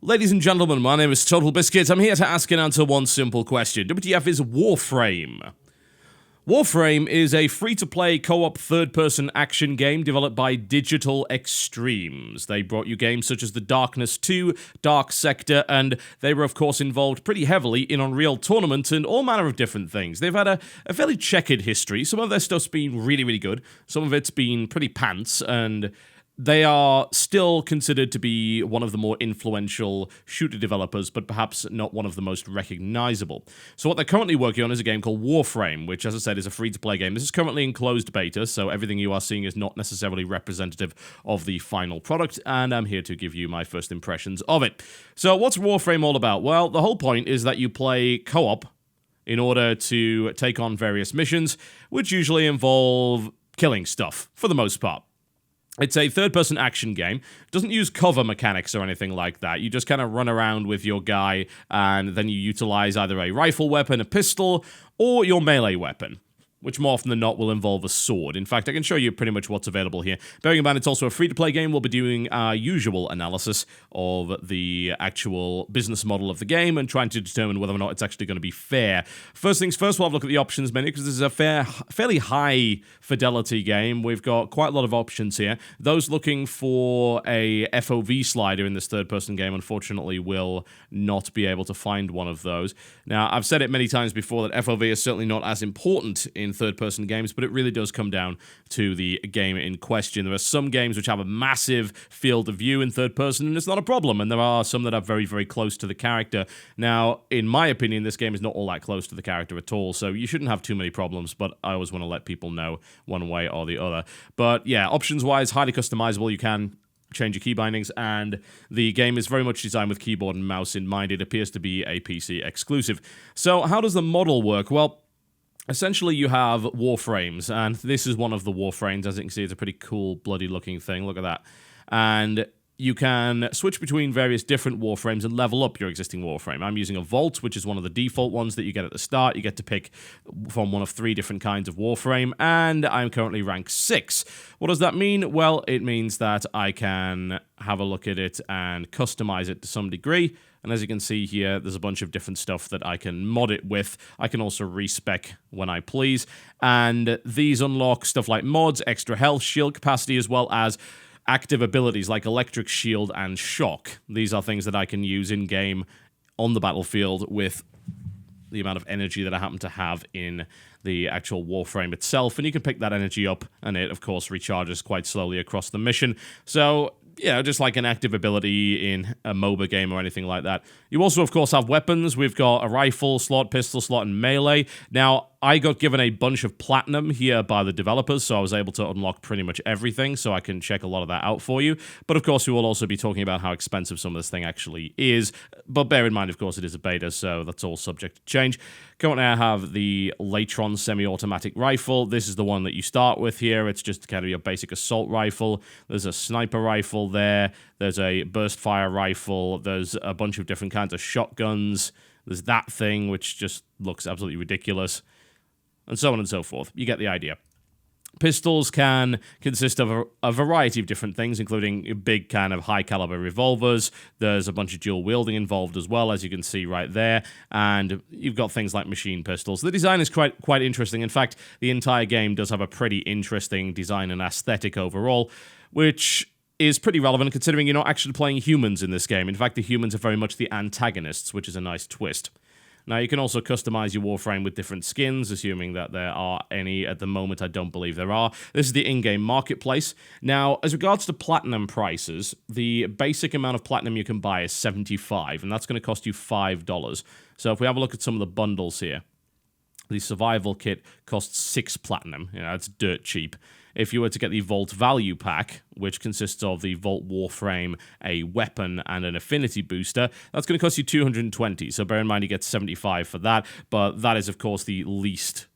Ladies and gentlemen, my name is TotalBiscuit. I'm here to ask and answer one simple question. WTF is Warframe. Warframe is a free-to-play co-op third-person action game developed by Digital Extremes. They brought you games such as The Darkness 2, Dark Sector, and they were of course involved pretty heavily in Unreal Tournament and all manner of different things. They've had a fairly checkered history. Some of their stuff's been really, really good. Some of it's been pretty pants, and they are still considered to be one of the more influential shooter developers, but perhaps not one of the most recognizable. So what they're currently working on is a game called Warframe, which, as I said, is a free-to-play game. This is currently in closed beta, so everything you are seeing is not necessarily representative of the final product, and I'm here to give you my first impressions of it. So what's Warframe all about? Well, the whole point is that you play co-op in order to take on various missions, which usually involve killing stuff, for the most part. It's a third-person action game. It doesn't use cover mechanics or anything like that. You just kind of run around with your guy, and then you utilize either a rifle weapon, a pistol, or your melee weapon, which more often than not will involve a sword. In fact, I can show you pretty much what's available here. Bearing in mind it's also a free-to-play game, we'll be doing our usual analysis of the actual business model of the game and trying to determine whether or not it's actually going to be fair. First things first, we'll have a look at the options menu, because this is a fairly high-fidelity game. We've got quite a lot of options here. Those looking for a FOV slider in this third-person game, unfortunately, will not be able to find one of those. Now, I've said it many times before that FOV is certainly not as important in third-person games, but it really does come down to the game in question. There are some games which have a massive field of view in third person, and it's not a problem, and there are some that are very, very close to the character. Now, in my opinion, this game is not all that close to the character at all, so you shouldn't have too many problems, but I always want to let people know one way or the other. But yeah, options-wise, highly customizable. You can change your key bindings, and the game is very much designed with keyboard and mouse in mind. It appears to be a PC exclusive. So how does the model work? Well, essentially, you have Warframes, and this is one of the Warframes. As you can see, it's a pretty cool, bloody-looking thing. Look at that. And you can switch between various different Warframes and level up your existing Warframe. I'm using a Vault, which is one of the default ones that you get at the start. You get to pick from one of 3 different kinds of Warframe, and I'm currently rank 6. What does that mean? Well, it means that I can have a look at it and customize it to some degree. And as you can see here, there's a bunch of different stuff that I can mod it with. I can also respec when I please. And these unlock stuff like mods, extra health, shield capacity, as well as active abilities like electric shield and shock. These are things that I can use in-game on the battlefield with the amount of energy that I happen to have in the actual Warframe itself. And you can pick that energy up, and it, of course, recharges quite slowly across the mission. So, yeah, just like an active ability in a MOBA game or anything like that. You also, of course, have weapons. We've got a rifle slot, pistol slot, and melee. Now, I got given a bunch of platinum here by the developers, so I was able to unlock pretty much everything, so I can check a lot of that out for you. But, of course, we will also be talking about how expensive some of this thing actually is. But bear in mind, of course, it is a beta, so that's all subject to change. Currently, I have the Latron semi-automatic rifle. This is the one that you start with here. It's just kind of your basic assault rifle. There's a sniper rifle there. There's a burst fire rifle. There's a bunch of different kinds of shotguns. There's that thing, which just looks absolutely ridiculous. And so on and so forth. You get the idea. Pistols can consist of a variety of different things, including big kind of high-caliber revolvers. There's a bunch of dual wielding involved as well, as you can see right there. And you've got things like machine pistols. The design is quite interesting. In fact, the entire game does have a pretty interesting design and aesthetic overall, which is pretty relevant considering you're not actually playing humans in this game. In fact, the humans are very much the antagonists, which is a nice twist. Now, you can also customize your Warframe with different skins, assuming that there are any. At the moment, I don't believe there are. This is the in-game marketplace. Now, as regards to platinum prices, the basic amount of platinum you can buy is $75, and that's going to cost you $5. So if we have a look at some of the bundles here, the survival kit costs 6 platinum. You know, it's dirt cheap. If you were to get the Vault Value Pack, which consists of the Vault Warframe, a weapon, and an affinity booster, that's going to cost you 220. So bear in mind you get 75 for that, but that is, of course, the least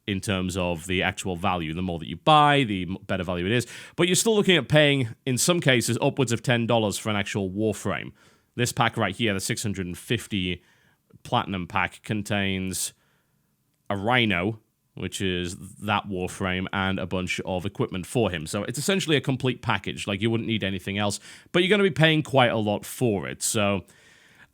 in terms of the actual value. The more that you buy, the better value it is. But you're still looking at paying, in some cases, upwards of $10 for an actual Warframe. This pack right here, the 650 Platinum pack, contains a Rhino, which is that Warframe, and a bunch of equipment for him. So it's essentially a complete package, like you wouldn't need anything else, but you're going to be paying quite a lot for it. So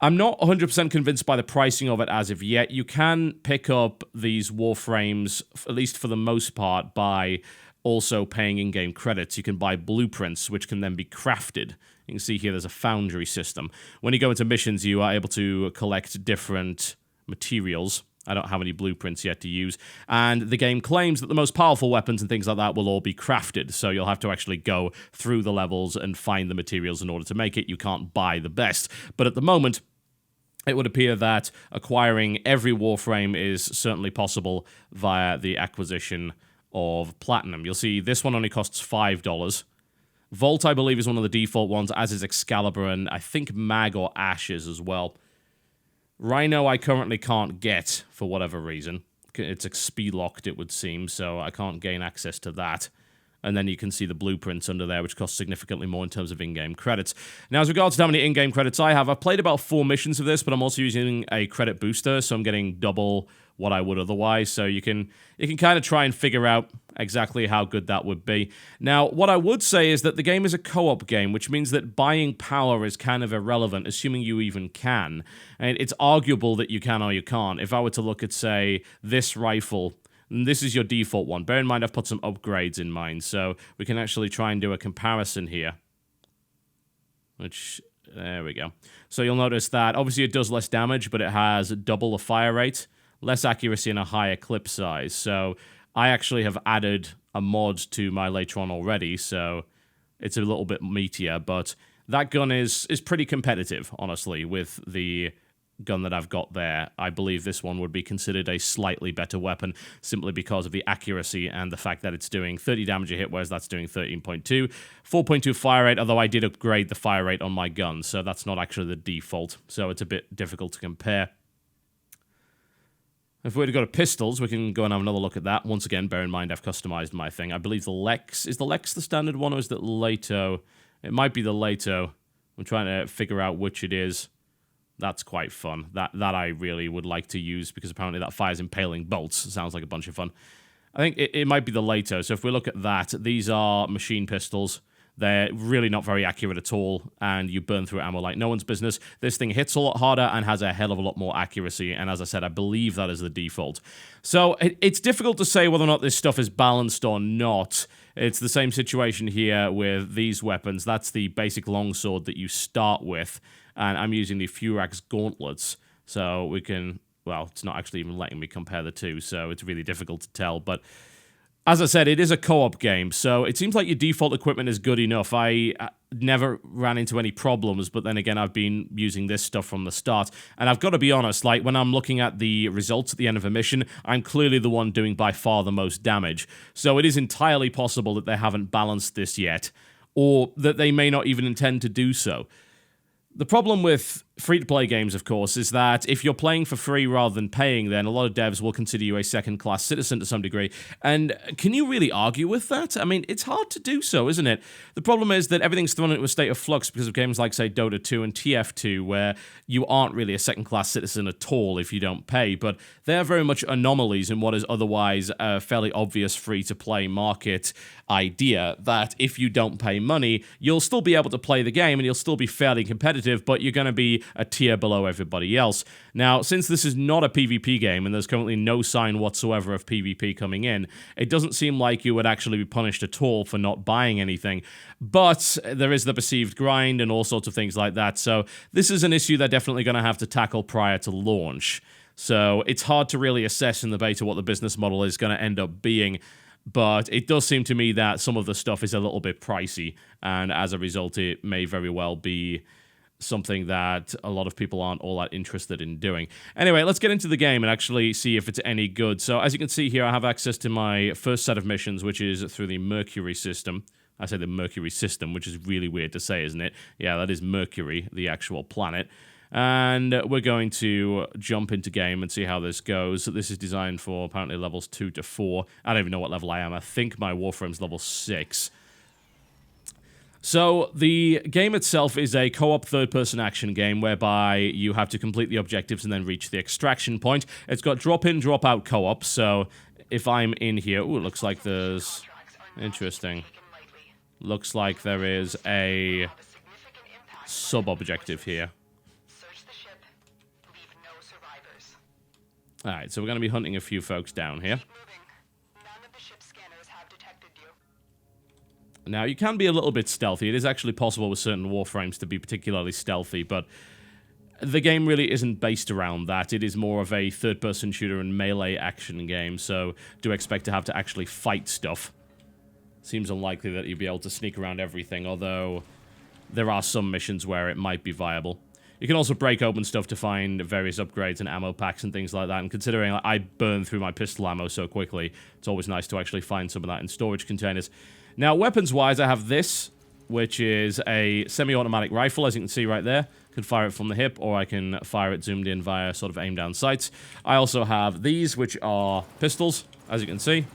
I'm not 100% convinced by the pricing of it as of yet. You can pick up these Warframes, at least for the most part, by also paying in-game credits. You can buy blueprints, which can then be crafted. You can see here there's a foundry system. When you go into missions, you are able to collect different materials. I don't have any blueprints yet to use. And the game claims that the most powerful weapons and things like that will all be crafted. So you'll have to actually go through the levels and find the materials in order to make it. You can't buy the best. But at the moment, it would appear that acquiring every Warframe is certainly possible via the acquisition of Platinum. You'll see this one only costs $5. Volt, I believe, is one of the default ones, as is Excalibur, and I think Mag or Ashes as well. Rhino I currently can't get, for whatever reason. It's XP locked, it would seem, so I can't gain access to that. And then you can see the blueprints under there, which cost significantly more in terms of in-game credits. Now, as regards to how many in-game credits I have, I've played about 4 missions of this, but I'm also using a credit booster, so I'm getting double what I would otherwise. So you can kind of try and figure out exactly how good that would be. Now, what I would say is that the game is a co-op game, which means that buying power is kind of irrelevant, assuming you even can. And it's arguable that you can or you can't. If I were to look at, say, this rifle, and this is your default one. Bear in mind, I've put some upgrades in mine, so we can actually try and do a comparison here. There we go. So you'll notice that, obviously, it does less damage, but it has double the fire rate, less accuracy, and a higher clip size. So I actually have added a mod to my Latron already, so it's a little bit meatier, but that gun is pretty competitive, honestly, with the gun that I've got there. I believe this one would be considered a slightly better weapon simply because of the accuracy and the fact that it's doing 30 damage a hit, whereas that's doing 13.2. 4.2 fire rate, although I did upgrade the fire rate on my gun, so that's not actually the default, so it's a bit difficult to compare. If we were to go to pistols, we can go and have another look at that. Once again, bear in mind I've customized my thing. I believe the Lex, is the Lex the standard one, or is it Lato? It might be the Lato. I'm trying to figure out which it is. That's quite fun. That I really would like to use, because apparently that fires impaling bolts. Sounds like a bunch of fun. I think it might be the Lato. So if we look at that, these are machine pistols. They're really not very accurate at all, and you burn through ammo like no one's business. This thing hits a lot harder and has a hell of a lot more accuracy, and as I said, I believe that is the default. So it's difficult to say whether or not this stuff is balanced or not. It's the same situation here with these weapons. That's the basic longsword that you start with, and I'm using the Furax gauntlets, so we can, well, it's not actually even letting me compare the two, so it's really difficult to tell, but as I said, it is a co-op game, so it seems like your default equipment is good enough. I never ran into any problems, but then again, I've been using this stuff from the start, and I've got to be honest, like, when I'm looking at the results at the end of a mission, I'm clearly the one doing by far the most damage, so it is entirely possible that they haven't balanced this yet, or that they may not even intend to do so. The problem with free-to-play games, of course, is that if you're playing for free rather than paying, then a lot of devs will consider you a second-class citizen to some degree. And can you really argue with that? I mean, it's hard to do so, isn't it? The problem is that everything's thrown into a state of flux because of games like, say, Dota 2 and TF2, where you aren't really a second-class citizen at all if you don't pay, but they're very much anomalies in what is otherwise a fairly obvious free-to-play market idea, that if you don't pay money, you'll still be able to play the game and you'll still be fairly competitive, but you're going to be a tier below everybody else. Now, since this is not a PvP game and there's currently no sign whatsoever of PvP coming in, it doesn't seem like you would actually be punished at all for not buying anything, but there is the perceived grind and all sorts of things like that, so this is an issue they're definitely going to have to tackle prior to launch. So it's hard to really assess in the beta what the business model is going to end up being, but it does seem to me that some of the stuff is a little bit pricey, and as a result, it may very well be something that a lot of people aren't all that interested in doing. Anyway, let's get into the game and actually see if it's any good. So as you can see here, I have access to my first set of missions, which is through the Mercury system. I say the Mercury system, which is really weird to say, isn't it? Yeah, that is Mercury, the actual planet. And we're going to jump into game and see how this goes. This is designed for apparently levels 2 to 4. I don't even know what level I am. I think my Warframe's level 6. So the game itself is a co-op third-person action game whereby you have to complete the objectives and then reach the extraction point. It's got drop-in, drop-out co-op, so if I'm in here... Ooh, it looks like there's... Interesting. Looks like there is a sub-objective here. Alright, so we're going to be hunting a few folks down here. Now, you can be a little bit stealthy. It is actually possible with certain Warframes to be particularly stealthy, but the game really isn't based around that. It is more of a third-person shooter and melee action game, so do expect to have to actually fight stuff. Seems unlikely that you'll be able to sneak around everything, although there are some missions where it might be viable. You can also break open stuff to find various upgrades and ammo packs and things like that, and considering I burn through my pistol ammo so quickly, it's always nice to actually find some of that in storage containers. Now, weapons-wise, I have this, which is a semi-automatic rifle, as you can see right there. I can fire it from the hip, or I can fire it zoomed in via sort of aim-down sights. I also have these, which are pistols, as you can see. You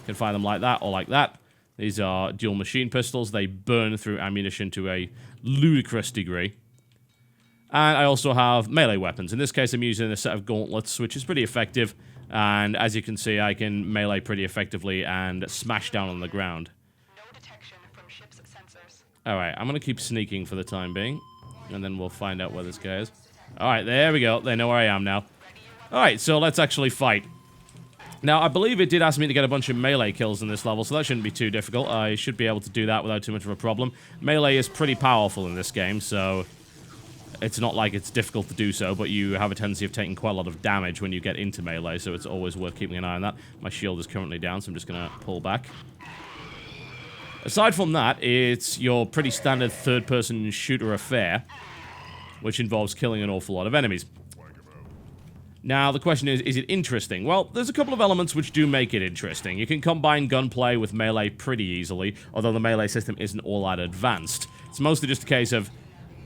can fire them like that or like that. These are dual machine pistols. They burn through ammunition to a ludicrous degree. And I also have melee weapons. In this case, I'm using a set of gauntlets, which is pretty effective. And as you can see, I can melee pretty effectively and smash down on the ground. Alright, I'm going to keep sneaking for the time being. And then we'll find out where this guy is. Alright, there we go. They know where I am now. Alright, so let's actually fight. Now, I believe it did ask me to get a bunch of melee kills in this level, so that shouldn't be too difficult. I should be able to do that without too much of a problem. Melee is pretty powerful in this game, so it's not like it's difficult to do so, but you have a tendency of taking quite a lot of damage when you get into melee, so it's always worth keeping an eye on that. My shield is currently down, so I'm just going to pull back. Aside from that, it's your pretty standard third-person shooter affair, which involves killing an awful lot of enemies. Now, the question is it interesting? Well, there's a couple of elements which do make it interesting. You can combine gunplay with melee pretty easily, although the melee system isn't all that advanced. It's mostly just a case of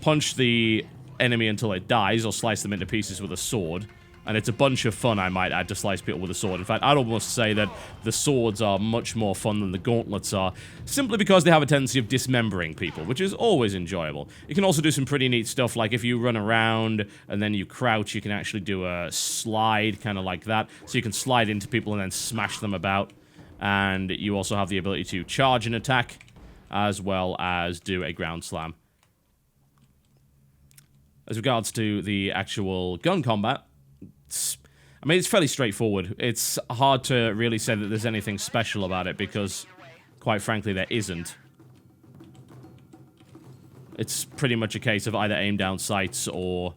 punch the enemy until it dies, or slice them into pieces with a sword. And it's a bunch of fun, I might add, to slice people with a sword. In fact, I'd almost say that the swords are much more fun than the gauntlets are, simply because they have a tendency of dismembering people, which is always enjoyable. You can also do some pretty neat stuff, like if you run around and then you crouch, you can actually do a slide, kind of like that. So you can slide into people and then smash them about. And you also have the ability to charge an attack, as well as do a ground slam. As regards to the actual gun combat, it's fairly straightforward. It's hard to really say that there's anything special about it because, quite frankly, there isn't. It's pretty much a case of either aim down sights or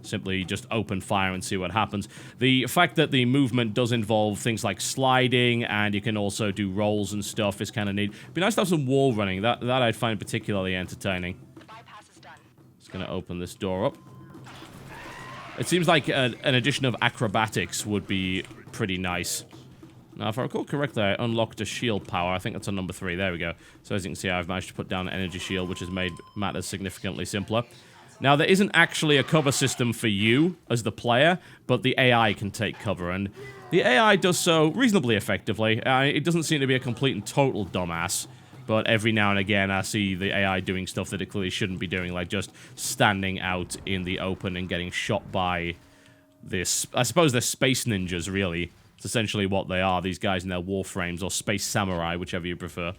simply just open fire and see what happens. The fact that the movement does involve things like sliding and you can also do rolls and stuff is kind of neat. It'd be nice to have some wall running. That I'd find particularly entertaining. Just going to open this door up. It seems like an addition of acrobatics would be pretty nice. Now, if I recall correctly, I unlocked a shield power. I think that's on number 3. There we go. So as you can see, I've managed to put down an energy shield, which has made matters significantly simpler. Now, there isn't actually a cover system for you as the player, but the AI can take cover, and the AI does so reasonably effectively. It doesn't seem to be a complete and total dumbass. But every now and again, I see the AI doing stuff that it clearly shouldn't be doing, like just standing out in the open and getting shot by this... I suppose they're space ninjas, really. It's essentially what they are, these guys in their Warframes, or space samurai, whichever you prefer.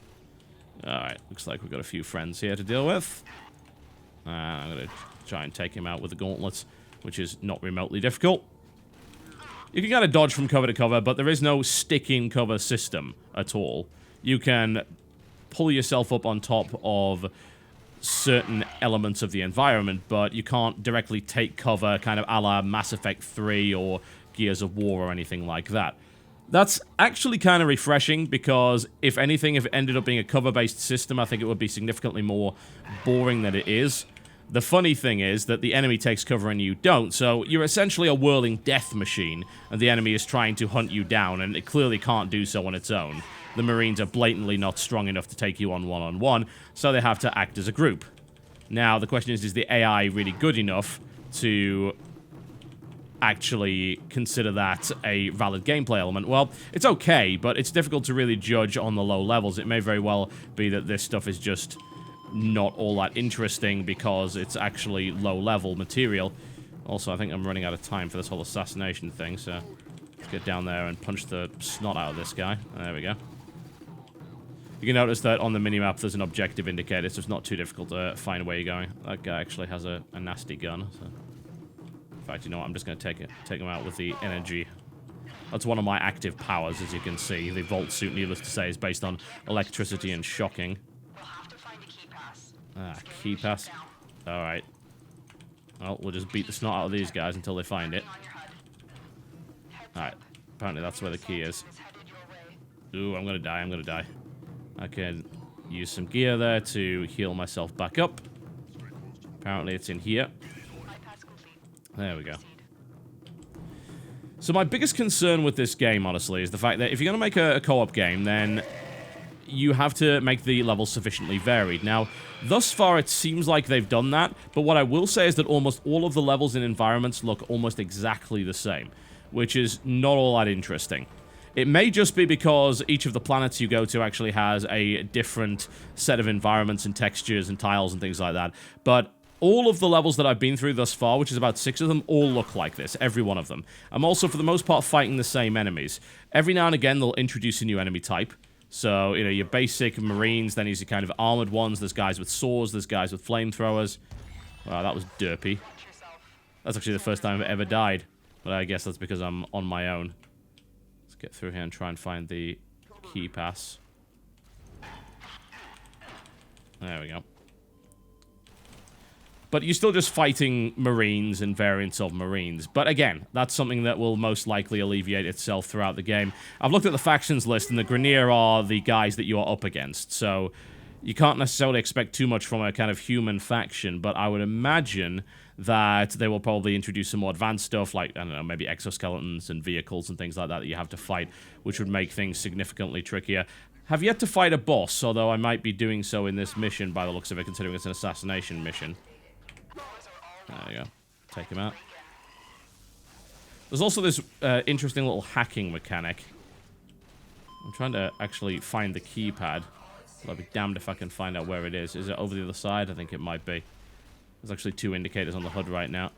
Alright, looks like we've got a few friends here to deal with. I'm going to try and take him out with the gauntlets, which is not remotely difficult. You can kind of dodge from cover to cover, but there is no stick-in cover system at all. You can pull yourself up on top of certain elements of the environment, but you can't directly take cover kind of a la Mass Effect 3 or Gears of War or anything like that. That's actually kind of refreshing because, if anything, if it ended up being a cover-based system, I think it would be significantly more boring than it is. The funny thing is that the enemy takes cover and you don't, so you're essentially a whirling death machine, and the enemy is trying to hunt you down, and it clearly can't do so on its own. The Marines are blatantly not strong enough to take you on one-on-one, so they have to act as a group. Now, the question is the AI really good enough to actually consider that a valid gameplay element? Well, it's okay, but it's difficult to really judge on the low levels. It may very well be that this stuff is just not all that interesting because it's actually low-level material. Also, I think I'm running out of time for this whole assassination thing, so Let's get down there and punch the snot out of this guy. There we go. You can notice that on the minimap there's an objective indicator, so it's not too difficult to find where you're going. That guy actually has a nasty gun. So. In fact, you know what? I'm just going to take him out with the energy. That's one of my active powers, as you can see. The Volt Suit, needless to say, is based on electricity and shocking. Ah, key pass. Alright. Well, we'll just beat the snot out of these guys until they find it. Alright. Apparently that's where the key is. Ooh, I'm gonna die, I'm gonna die. I can use some gear there to heal myself back up. Apparently it's in here. There we go. So my biggest concern with this game, honestly, is the fact that if you're going to make a co-op game, then you have to make the levels sufficiently varied. Now, thus far it seems like they've done that, but what I will say is that almost all of the levels and environments look almost exactly the same, which is not all that interesting. It may just be because each of the planets you go to actually has a different set of environments and textures and tiles and things like that, but all of the levels that I've been through thus far, which is about 6 of them, all look like this, every one of them. I'm also, for the most part, fighting the same enemies. Every now and again, they'll introduce a new enemy type. So, you know, your basic Marines, then there's your kind of armored ones, there's guys with swords, there's guys with flamethrowers. Wow, that was derpy. That's actually the first time I've ever died, but I guess that's because I'm on my own. Let's get through here and try and find the key pass. There we go. But you're still just fighting Marines and variants of Marines. But again, that's something that will most likely alleviate itself throughout the game. I've looked at the factions list, and the Grineer are the guys that you are up against. So you can't necessarily expect too much from a kind of human faction, but I would imagine that they will probably introduce some more advanced stuff, like, I don't know, maybe exoskeletons and vehicles and things like that you have to fight, which would make things significantly trickier. Have yet to fight a boss, although I might be doing so in this mission by the looks of it, considering it's an assassination mission. There we go. Take him out. There's also this interesting little hacking mechanic. I'm trying to actually find the keypad. I'll be damned if I can find out where it is. Is it over the other side? I think it might be. There's actually 2 indicators on the HUD right now.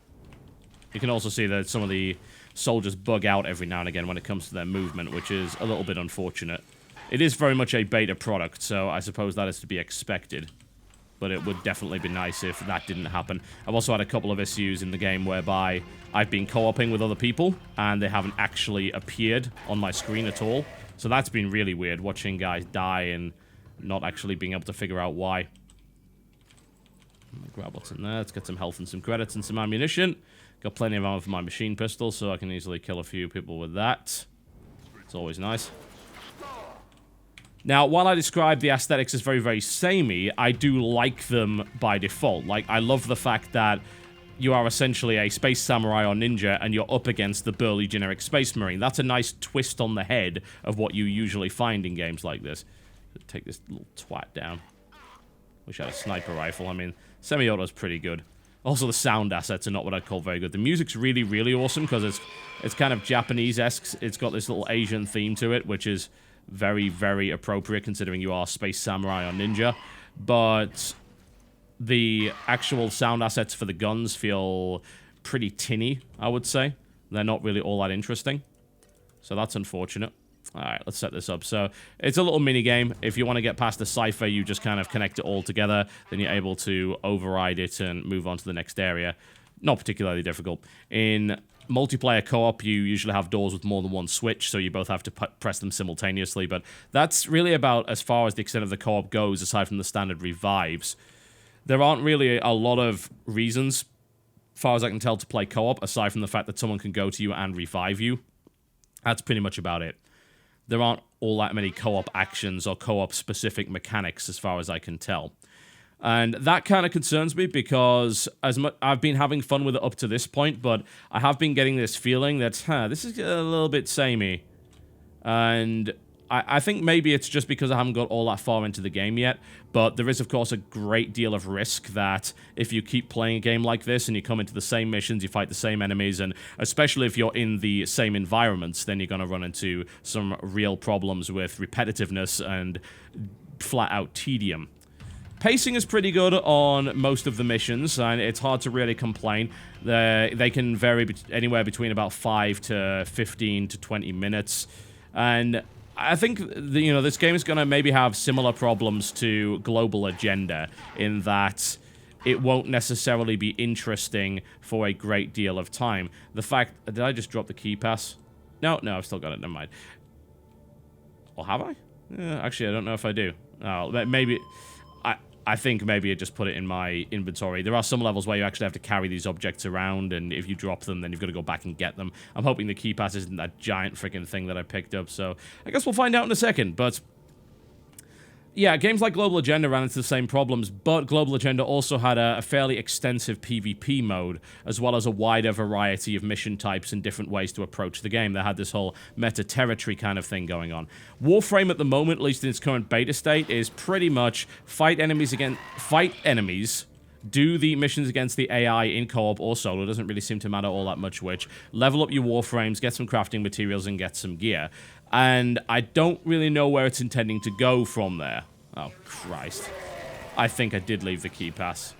You can also see that some of the soldiers bug out every now and again when it comes to their movement, which is a little bit unfortunate. It is very much a beta product, so I suppose that is to be expected. But it would definitely be nice if that didn't happen. I've also had a couple of issues in the game whereby I've been co-oping with other people, and they haven't actually appeared on my screen at all. So that's been really weird, watching guys die and not actually being able to figure out why. Grab what's in there. Let's get some health and some credits and some ammunition. Got plenty of ammo for my machine pistol, so I can easily kill a few people with that. It's always nice. Now, while I describe the aesthetics as very, very samey, I do like them by default. Like, I love the fact that you are essentially a space samurai or ninja, and you're up against the burly generic space marine. That's a nice twist on the head of what you usually find in games like this. Take this little twat down. Wish I had a sniper rifle. I mean, semi-auto's pretty good. Also, the sound assets are not what I'd call very good. The music's really, really awesome, because it's kind of Japanese-esque. It's got this little Asian theme to it, which is very, very appropriate considering you are space samurai or ninja. But the actual sound assets for the guns feel pretty tinny, I would say. They're not really all that interesting. So that's unfortunate. Alright, let's set this up. So, it's a little mini-game. If you want to get past the cipher, you just kind of connect it all together. Then you're able to override it and move on to the next area. Not particularly difficult. In multiplayer co-op, you usually have doors with more than one switch, so you both have to press them simultaneously, but that's really about as far as the extent of the co-op goes, aside from the standard revives. There aren't really a lot of reasons, as far as I can tell, to play co-op, aside from the fact that someone can go to you and revive you. That's pretty much about it. There aren't all that many co-op actions or co-op specific mechanics, as far as I can tell. And that kind of concerns me because I've been having fun with it up to this point, but I have been getting this feeling that, this is a little bit samey. And I think maybe it's just because I haven't got all that far into the game yet, but there is, of course, a great deal of risk that if you keep playing a game like this and you come into the same missions, you fight the same enemies, and especially if you're in the same environments, then you're going to run into some real problems with repetitiveness and flat-out tedium. Pacing is pretty good on most of the missions, and it's hard to really complain. They can vary anywhere between about 5 to 15 to 20 minutes. And I think, this game is going to maybe have similar problems to Global Agenda in that it won't necessarily be interesting for a great deal of time. The fact... Did I just drop the key pass? No, I've still got it. Never mind. Or have I? Actually, I don't know if I do. Oh, maybe... I think maybe I just put it in my inventory. There are some levels where you actually have to carry these objects around, and if you drop them, then you've got to go back and get them. I'm hoping the key pass isn't that giant freaking thing that I picked up, so I guess we'll find out in a second, but... Yeah, games like Global Agenda ran into the same problems, but Global Agenda also had a fairly extensive PvP mode, as well as a wider variety of mission types and different ways to approach the game. They had this whole meta-territory kind of thing going on. Warframe at the moment, at least in its current beta state, is pretty much fight enemies, do the missions against the AI in co-op or solo, doesn't really seem to matter all that much which, level up your Warframes, get some crafting materials, and get some gear. And I don't really know where it's intending to go from there. Oh, Christ. I think I did leave the key pass.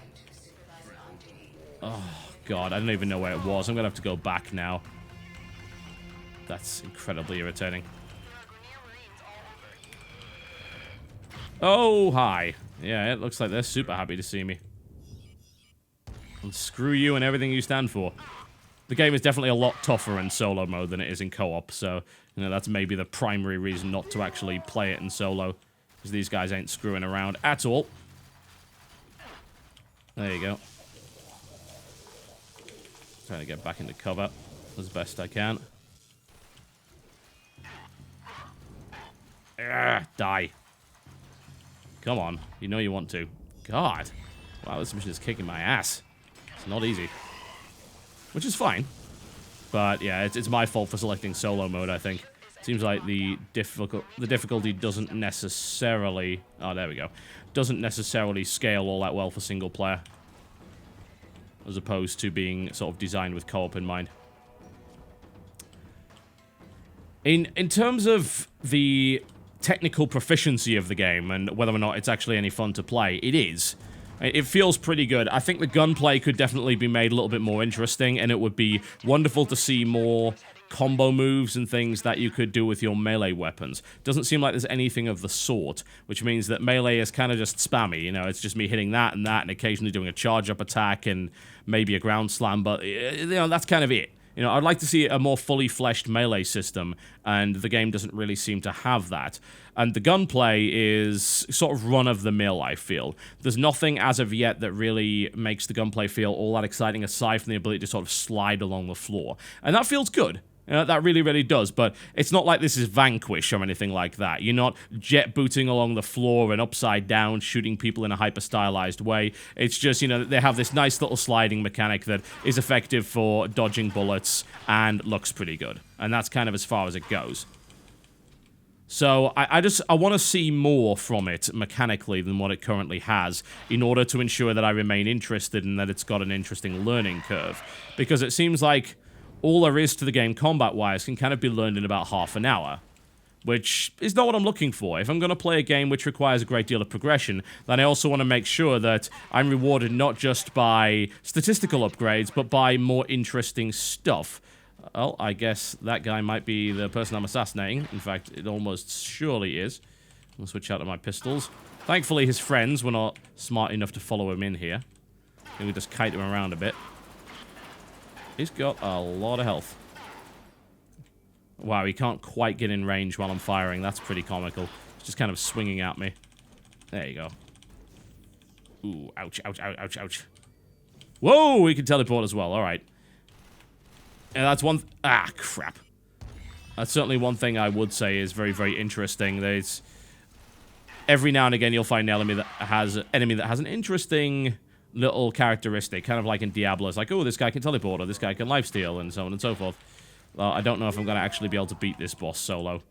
Oh, God, I don't even know where it was. I'm going to have to go back now. That's incredibly irritating. Oh, hi. Yeah, it looks like they're super happy to see me. And screw you and everything you stand for. The game is definitely a lot tougher in solo mode than it is in co-op, so, that's maybe the primary reason not to actually play it in solo, because these guys ain't screwing around at all. There you go. Trying to get back into cover as best I can. Die. Come on. You know you want to. God. Wow, this mission is kicking my ass. It's not easy. Which is fine. But, yeah, it's my fault for selecting solo mode, I think. Seems like the difficulty doesn't necessarily... Oh, there we go. Doesn't necessarily scale all that well for single player. As opposed to being sort of designed with co-op in mind. In terms of the technical proficiency of the game, and whether or not it's actually any fun to play, it is. It feels pretty good. I think the gunplay could definitely be made a little bit more interesting, and it would be wonderful to see more combo moves and things that you could do with your melee weapons. Doesn't seem like there's anything of the sort, which means that melee is kind of just spammy, it's just me hitting that, and occasionally doing a charge-up attack, and maybe a ground slam, but, that's kind of it. I'd like to see a more fully fleshed melee system, and the game doesn't really seem to have that. And the gunplay is sort of run-of-the-mill, I feel. There's nothing as of yet that really makes the gunplay feel all that exciting, aside from the ability to sort of slide along the floor. And that feels good. That really, really does, but it's not like this is Vanquish or anything like that. You're not jet booting along the floor and upside down, shooting people in a hyper-stylized way. It's just, they have this nice little sliding mechanic that is effective for dodging bullets and looks pretty good. And that's kind of as far as it goes. So I want to see more from it mechanically than what it currently has in order to ensure that I remain interested and that it's got an interesting learning curve. Because it seems like all there is to the game combat-wise can kind of be learned in about half an hour, which is not what I'm looking for. If I'm going to play a game which requires a great deal of progression, then I also want to make sure that I'm rewarded not just by statistical upgrades, but by more interesting stuff. Well, I guess that guy might be the person I'm assassinating. In fact, it almost surely is. I'll switch out to my pistols. Thankfully, his friends were not smart enough to follow him in here. Maybe we just kite him around a bit. He's got a lot of health. Wow, he can't quite get in range while I'm firing. That's pretty comical. He's just kind of swinging at me. There you go. Ooh, ouch, ouch, ouch, ouch, ouch. Whoa, he can teleport as well. All right. And that's one... Ah, crap. That's certainly one thing I would say is very, very interesting. There's... Every now and again, you'll find an enemy that has an interesting little characteristic, kind of like in Diablo. It's like, oh, this guy can teleport, or this guy can lifesteal, and so on and so forth. Well, I don't know if I'm going to actually be able to beat this boss solo.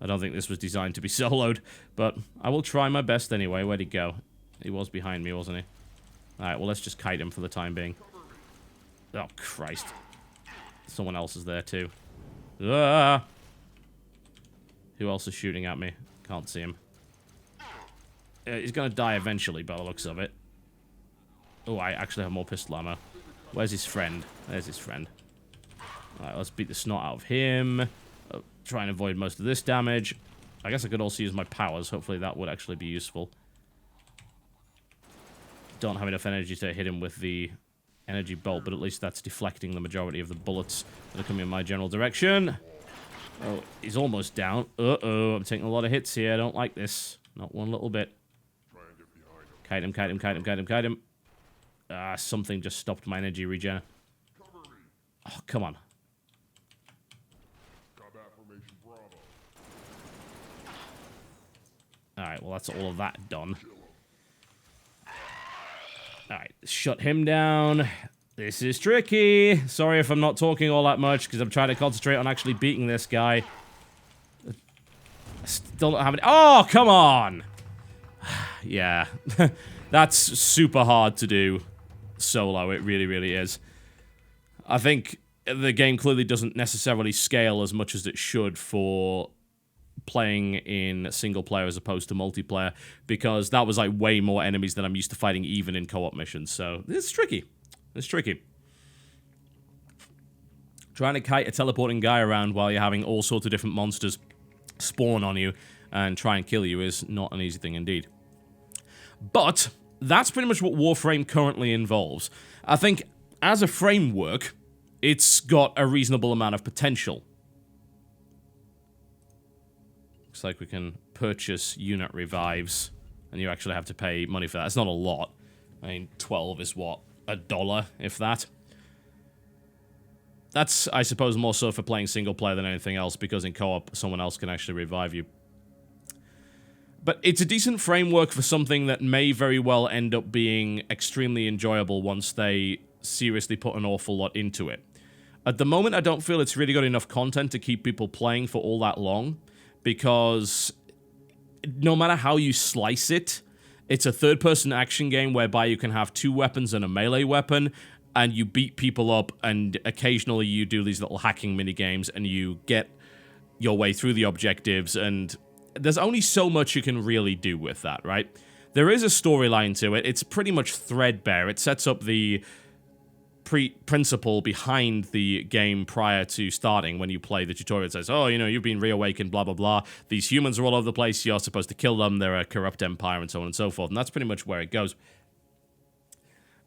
I don't think this was designed to be soloed, but I will try my best anyway. Where'd he go? He was behind me, wasn't he? Alright, well, let's just kite him for the time being. Oh, Christ. Someone else is there, too. Ah! Who else is shooting at me? Can't see him. He's going to die eventually by the looks of it. Oh, I actually have more pistol ammo. Where's his friend? There's his friend. Alright, let's beat the snot out of him. Try and avoid most of this damage. I guess I could also use my powers. Hopefully that would actually be useful. Don't have enough energy to hit him with the energy bolt, but at least that's deflecting the majority of the bullets that are coming in my general direction. Oh, he's almost down. Uh-oh, I'm taking a lot of hits here. I don't like this. Not one little bit. Kite him, kite him, kite him, kite him, kite him. Ah, something just stopped my energy regen. Oh, come on. Alright, well, that's all of that done. Alright, shut him down. This is tricky. Sorry if I'm not talking all that much, because I'm trying to concentrate on actually beating this guy. I still don't have any— oh, come on! Yeah. That's super hard to do solo. It really, really is. I think the game clearly doesn't necessarily scale as much as it should for playing in single player as opposed to multiplayer, because that was like way more enemies than I'm used to fighting even in co-op missions. So it's tricky. It's tricky. Trying to kite a teleporting guy around while you're having all sorts of different monsters spawn on you and try and kill you is not an easy thing indeed. But that's pretty much what Warframe currently involves. I think as a framework, it's got a reasonable amount of potential. Looks like we can purchase unit revives, and you actually have to pay money for that. It's not a lot. I mean, 12 is what? $1, if that. That's, I suppose, more so for playing single player than anything else, because in co-op, someone else can actually revive you. But it's a decent framework for something that may very well end up being extremely enjoyable once they seriously put an awful lot into it. At the moment, I don't feel it's really got enough content to keep people playing for all that long, because no matter how you slice it, it's a third-person action game whereby you can have 2 weapons and a melee weapon, and you beat people up, and occasionally you do these little hacking mini-games, and you get your way through the objectives, and there's only so much you can really do with that, right? There is a storyline to it. It's pretty much threadbare. It sets up the principle behind the game prior to starting. When you play the tutorial, it says, oh, you know, you've been reawakened, blah, blah, blah. These humans are all over the place. You're supposed to kill them. They're a corrupt empire, and so on and so forth. And that's pretty much where it goes.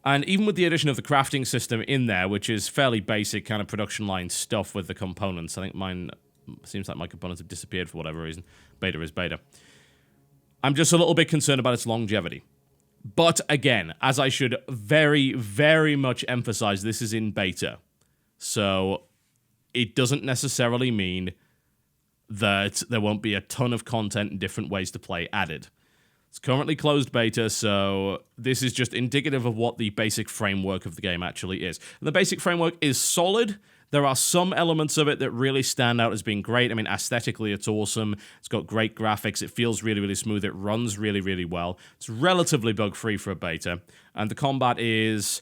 And even with the addition of the crafting system in there, which is fairly basic kind of production line stuff with the components. I think mine seems like my components have disappeared for whatever reason. Beta is beta. I'm just a little bit concerned about its longevity. But again, as I should very, very much emphasize, this is in beta. So it doesn't necessarily mean that there won't be a ton of content and different ways to play added. It's currently closed beta, so this is just indicative of what the basic framework of the game actually is. And the basic framework is solid. There are some elements of it that really stand out as being great. I mean, aesthetically, it's awesome. It's got great graphics. It feels really, really smooth. It runs really, really well. It's relatively bug-free for a beta. And the combat is—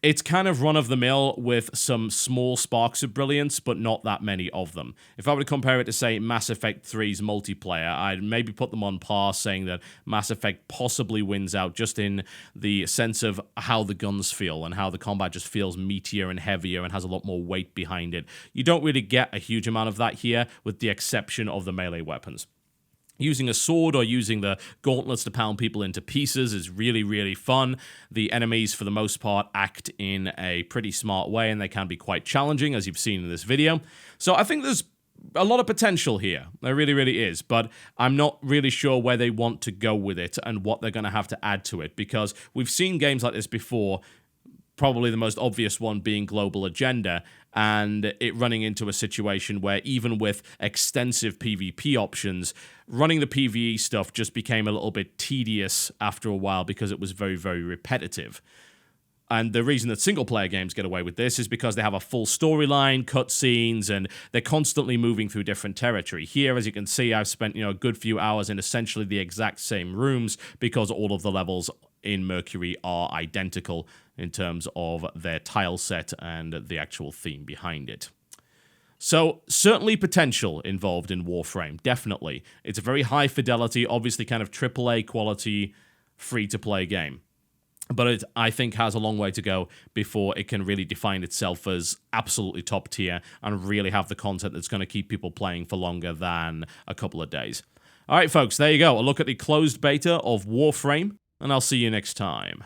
it's kind of run-of-the-mill with some small sparks of brilliance, but not that many of them. If I were to compare it to, say, Mass Effect 3's multiplayer, I'd maybe put them on par, saying that Mass Effect possibly wins out just in the sense of how the guns feel and how the combat just feels meatier and heavier and has a lot more weight behind it. You don't really get a huge amount of that here, with the exception of the melee weapons. Using a sword or using the gauntlets to pound people into pieces is really, really fun. The enemies, for the most part, act in a pretty smart way, and they can be quite challenging, as you've seen in this video. So I think there's a lot of potential here. There really, really is. But I'm not really sure where they want to go with it and what they're going to have to add to it, because we've seen games like this before, probably the most obvious one being Global Agenda, and it running into a situation where even with extensive PvP options, running the PvE stuff just became a little bit tedious after a while because it was very, very repetitive. And the reason that single-player games get away with this is because they have a full storyline, cutscenes, and they're constantly moving through different territory. Here, as you can see, I've spent, a good few hours in essentially the exact same rooms because all of the levels in Mercury are identical in terms of their tile set and the actual theme behind it. So, certainly potential involved in Warframe, definitely. It's a very high fidelity, obviously kind of AAA quality, free-to-play game. But it, I think, has a long way to go before it can really define itself as absolutely top tier and really have the content that's going to keep people playing for longer than a couple of days. All right, folks, there you go. A look at the closed beta of Warframe, and I'll see you next time.